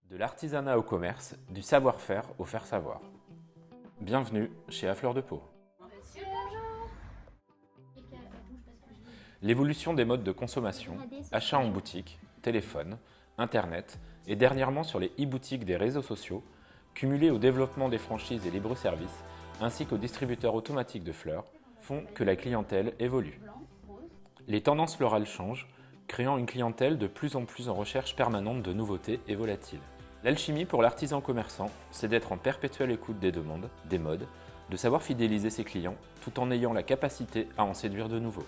De l'artisanat au commerce, du savoir-faire au faire-savoir. Bienvenue chez A Fleur de Pau. L'évolution des modes de consommation, achats en boutique, téléphone, internet et dernièrement sur les e-boutiques des réseaux sociaux, cumulés au développement des franchises et libre-services, ainsi qu'aux distributeurs automatiques de fleurs, font que la clientèle évolue. Les tendances florales changent, créant une clientèle de plus en plus en recherche permanente de nouveautés et volatiles. L'alchimie pour l'artisan commerçant, c'est d'être en perpétuelle écoute des demandes, des modes, de savoir fidéliser ses clients tout en ayant la capacité à en séduire de nouveaux.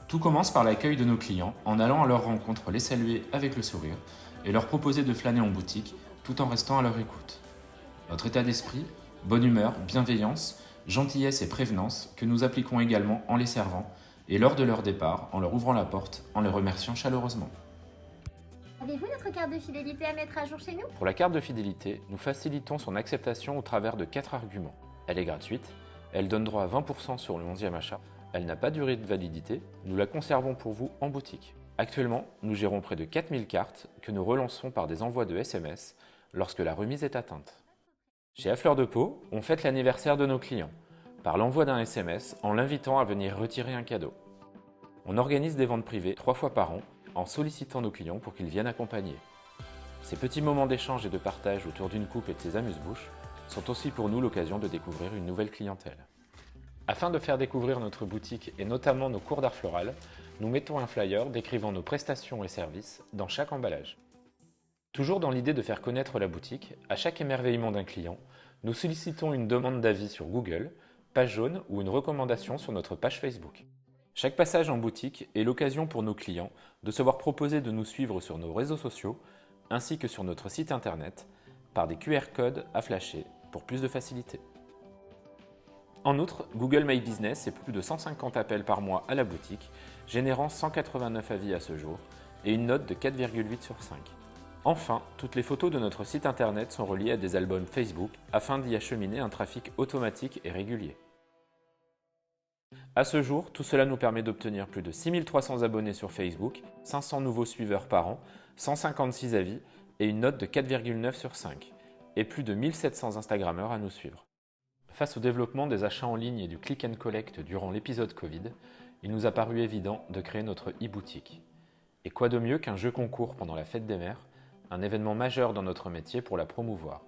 Tout commence par l'accueil de nos clients en allant à leur rencontre les saluer avec le sourire et leur proposer de flâner en boutique tout en restant à leur écoute. Notre état d'esprit, bonne humeur, bienveillance, gentillesse et prévenance que nous appliquons également en les servant et lors de leur départ en leur ouvrant la porte en les remerciant chaleureusement. Avez-vous notre carte de fidélité à mettre à jour chez nous? Pour la carte de fidélité, nous facilitons son acceptation au travers de 4 arguments. Elle est gratuite, elle donne droit à 20% sur le 11e achat, elle n'a pas de durée de validité, nous la conservons pour vous en boutique. Actuellement, nous gérons près de 4000 cartes que nous relançons par des envois de SMS lorsque la remise est atteinte. Chez A Fleur de Pau, on fête l'anniversaire de nos clients par l'envoi d'un SMS en l'invitant à venir retirer un cadeau. On organise des ventes privées 3 fois par an en sollicitant nos clients pour qu'ils viennent accompagner. Ces petits moments d'échange et de partage autour d'une coupe et de ses amuse-bouches sont aussi pour nous l'occasion de découvrir une nouvelle clientèle. Afin de faire découvrir notre boutique et notamment nos cours d'art floral, nous mettons un flyer décrivant nos prestations et services dans chaque emballage. Toujours dans l'idée de faire connaître la boutique, à chaque émerveillement d'un client, nous sollicitons une demande d'avis sur Google, page jaune ou une recommandation sur notre page Facebook. Chaque passage en boutique est l'occasion pour nos clients de se voir proposer de nous suivre sur nos réseaux sociaux ainsi que sur notre site internet par des QR codes à flasher pour plus de facilité. En outre, Google My Business est plus de 150 appels par mois à la boutique, générant 189 avis à ce jour et une note de 4,8 sur 5. Enfin, toutes les photos de notre site internet sont reliées à des albums Facebook afin d'y acheminer un trafic automatique et régulier. À ce jour, tout cela nous permet d'obtenir plus de 6300 abonnés sur Facebook, 500 nouveaux suiveurs par an, 156 avis et une note de 4,9 sur 5, et plus de 1700 Instagrammeurs à nous suivre. Face au développement des achats en ligne et du click and collect durant l'épisode Covid, il nous a paru évident de créer notre e-boutique. Et quoi de mieux qu'un jeu concours pendant la fête des mères, un événement majeur dans notre métier pour la promouvoir.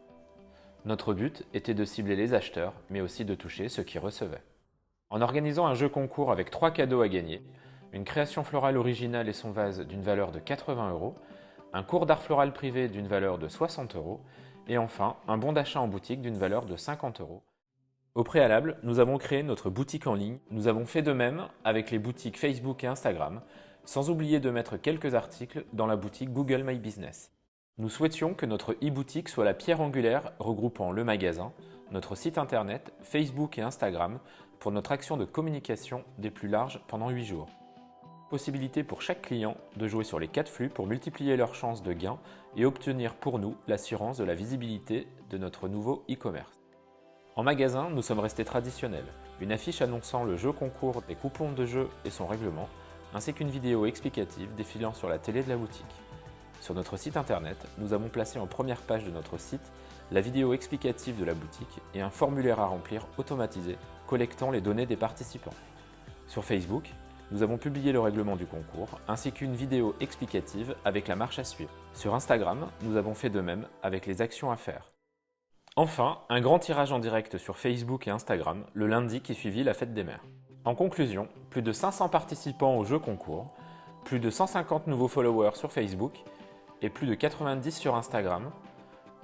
Notre but était de cibler les acheteurs, mais aussi de toucher ceux qui recevaient. En organisant un jeu concours avec 3 cadeaux à gagner, une création florale originale et son vase d'une valeur de 80 €, un cours d'art floral privé d'une valeur de 60 € et enfin un bon d'achat en boutique d'une valeur de 50 €. Au préalable, nous avons créé notre boutique en ligne, nous avons fait de même avec les boutiques Facebook et Instagram, sans oublier de mettre quelques articles dans la boutique Google My Business. Nous souhaitions que notre e-boutique soit la pierre angulaire regroupant le magasin, notre site internet, Facebook et Instagram pour notre action de communication des plus larges pendant 8 jours. Possibilité pour chaque client de jouer sur les 4 flux pour multiplier leurs chances de gain et obtenir pour nous l'assurance de la visibilité de notre nouveau e-commerce. En magasin, nous sommes restés traditionnels. Une affiche annonçant le jeu concours, des coupons de jeu et son règlement, ainsi qu'une vidéo explicative défilant sur la télé de la boutique. Sur notre site internet, nous avons placé en première page de notre site la vidéo explicative de la boutique et un formulaire à remplir automatisé collectant les données des participants. Sur Facebook, nous avons publié le règlement du concours ainsi qu'une vidéo explicative avec la marche à suivre. Sur Instagram, nous avons fait de même avec les actions à faire. Enfin, un grand tirage en direct sur Facebook et Instagram le lundi qui suivit la fête des mères. En conclusion, plus de 500 participants au jeu concours, plus de 150 nouveaux followers sur Facebook et plus de 90 sur Instagram,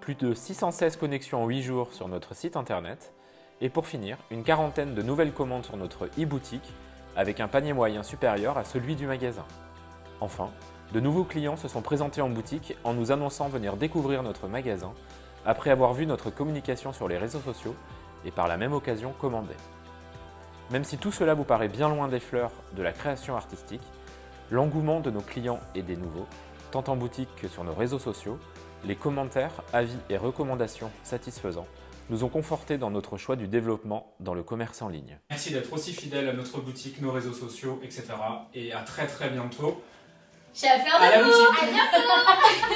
plus de 616 connexions en 8 jours sur notre site internet et pour finir, une quarantaine de nouvelles commandes sur notre e-boutique avec un panier moyen supérieur à celui du magasin. Enfin, de nouveaux clients se sont présentés en boutique en nous annonçant venir découvrir notre magasin après avoir vu notre communication sur les réseaux sociaux et par la même occasion commander. Même si tout cela vous paraît bien loin des fleurs de la création artistique, l'engouement de nos clients et des nouveaux, tant en boutique que sur nos réseaux sociaux, les commentaires, avis et recommandations satisfaisants nous ont confortés dans notre choix du développement dans le commerce en ligne. Merci d'être aussi fidèle à notre boutique, nos réseaux sociaux, etc. Et à très bientôt Chez A Fleur de Pau. À bientôt.